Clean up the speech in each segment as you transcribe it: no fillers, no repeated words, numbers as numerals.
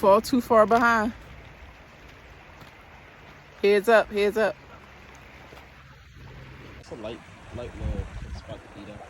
fall too far behind. Heads up, heads up. It's a light little spot to eat up.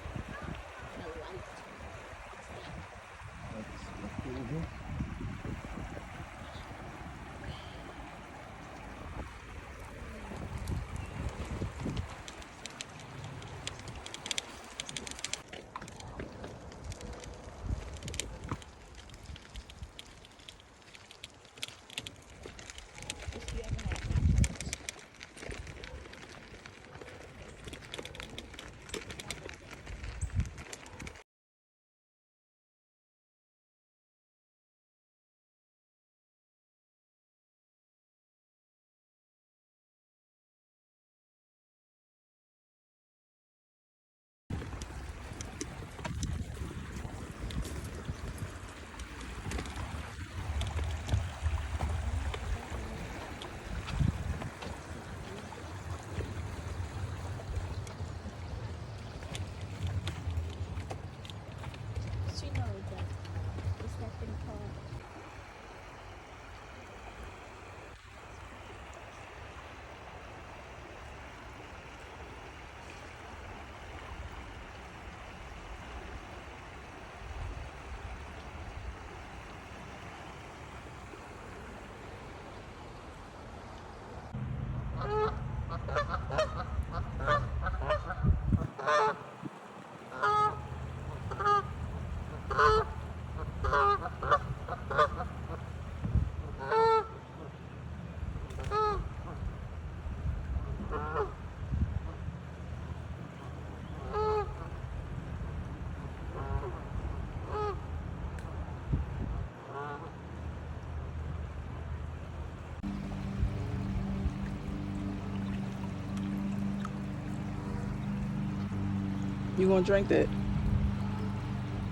You gonna drink that?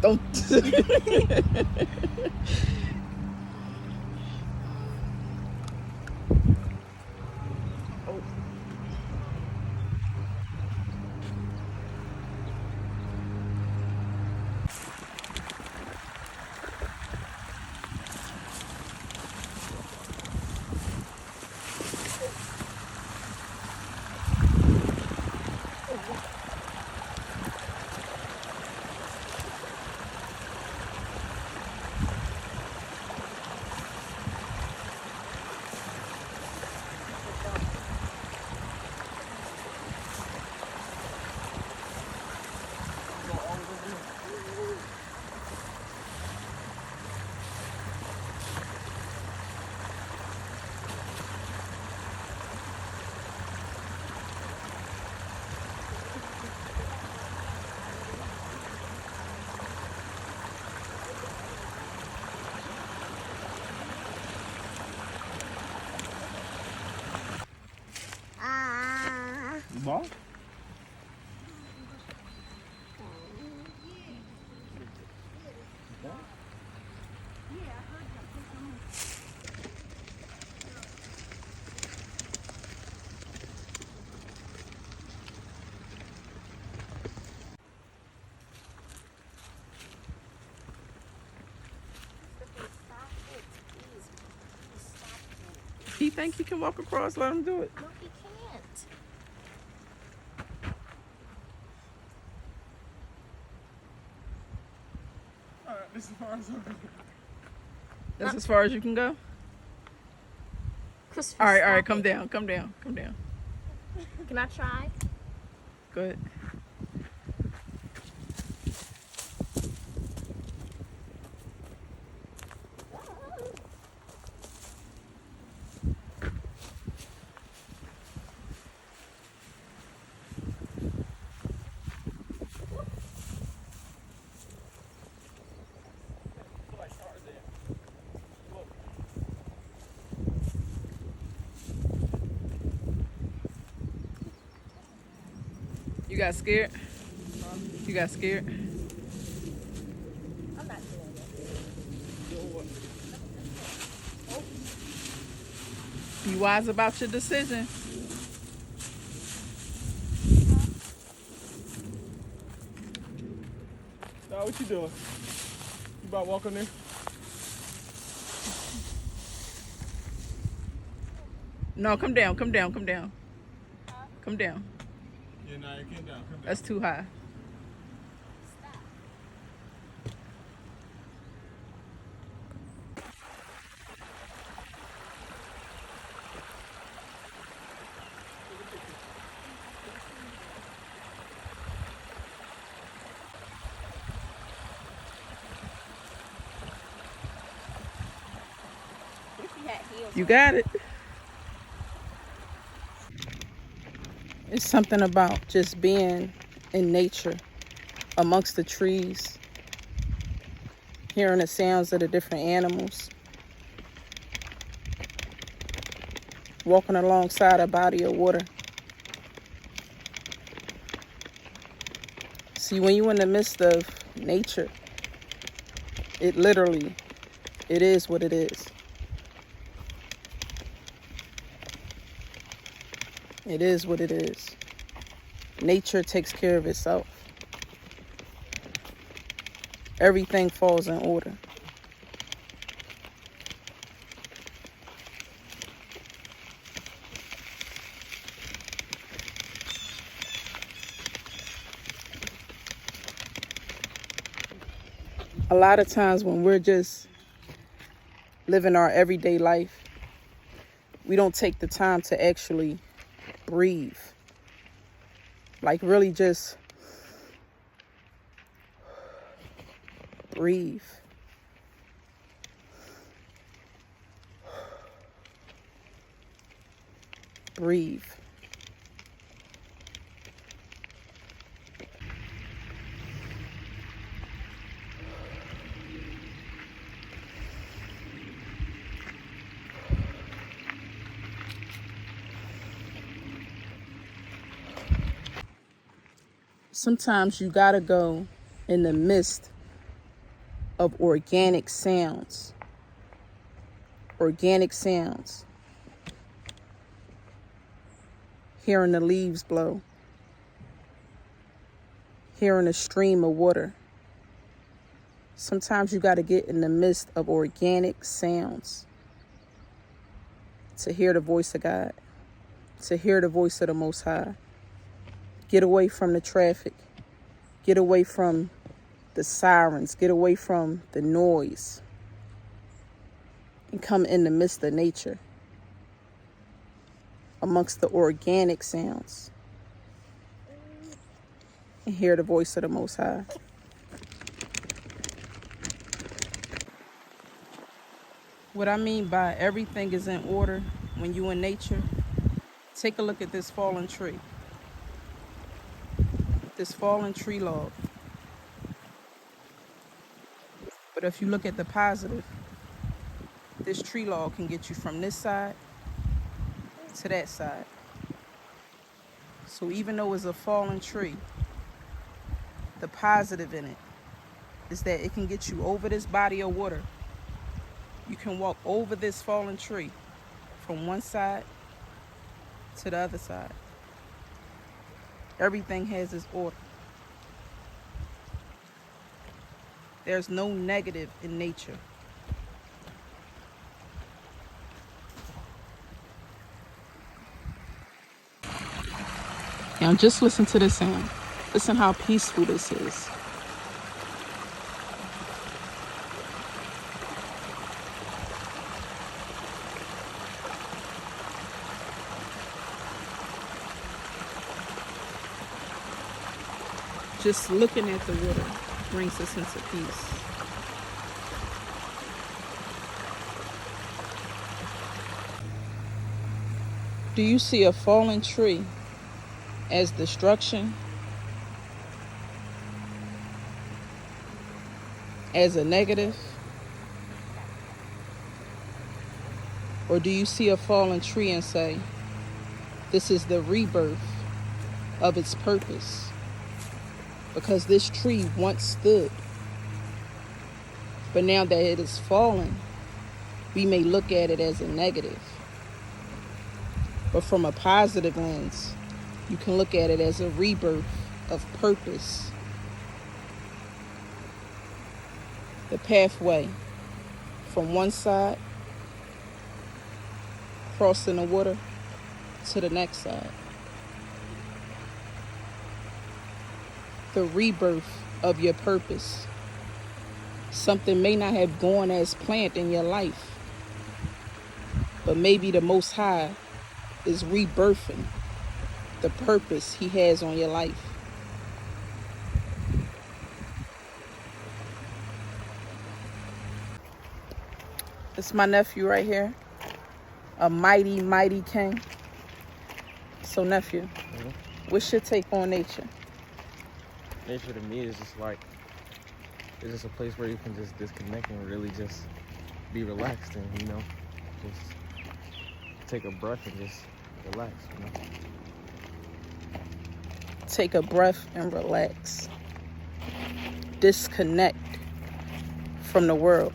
Don't. Ball? He think he can walk across, let him do it. No, he can't. Alright, this is as far as I'm going. That's as far as you can go? All right, come down. Can I try? Go ahead. You got scared? You got scared? I'm not doing it. Be wise about your decision. Nah, what you doing? You about walking there? No, come down, come down, come down. Come down. Yeah, nah, you came down. Come down. That's too high. You got it. It's something about just being in nature, amongst the trees, hearing the sounds of the different animals, walking alongside a body of water. See, when you're in the midst of nature, it literally, it is what it is. It is what it is. Nature takes care of itself. Everything falls in order. A lot of times when we're just living our everyday life, we don't take the time to actually breathe. Like really just breathe. Breathe. Sometimes you gotta go in the midst of organic sounds. Organic sounds. Hearing the leaves blow. Hearing a stream of water. Sometimes you gotta get in the midst of organic sounds to hear the voice of God, to hear the voice of the Most High. Get away from the traffic. Get away from the sirens. Get away from the noise. And come in the midst of nature. Amongst the organic sounds. And hear the voice of the Most High. What I mean by everything is in order when you're in nature, take a look at this fallen tree. This fallen tree log. But if you look at the positive, this tree log can get you from this side to that side. So even though it's a fallen tree, the positive in it is that it can get you over this body of water. You can walk over this fallen tree from one side to the other side. Everything has its order. There's no negative in nature. Now just listen to this sound. Listen how peaceful this is. Just looking at the water brings a sense of peace. Do you see a fallen tree as destruction? As a negative? Or do you see a fallen tree and say, this is the rebirth of its purpose? Because this tree once stood. But now that it is fallen, we may look at it as a negative. But from a positive lens, you can look at it as a rebirth of purpose. The pathway from one side, crossing the water, to the next side. The rebirth of your purpose. Something may not have gone as planned in your life, but maybe the Most High is rebirthing the purpose He has on your life. It's my nephew right here, a mighty, mighty king. So nephew, what's your take on nature? Nature to me is just like, it's just a place where you can just disconnect and really just be relaxed and, just take a breath and just relax, Take a breath and relax. Disconnect from the world.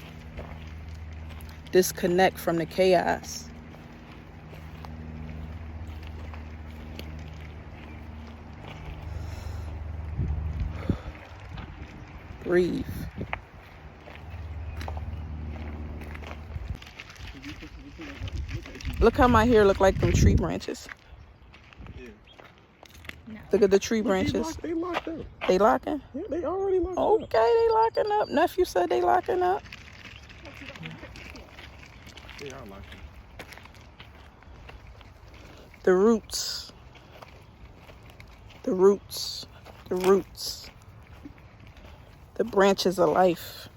Disconnect from the chaos. Breathe. Look how my hair look like them tree branches. Yeah. No. Look at the tree branches. They locked up. They locking? Yeah, they already locked Okay, up. they locking up. Nephew said they locking up. They are locked in. The roots. The roots. The roots. The branches of life.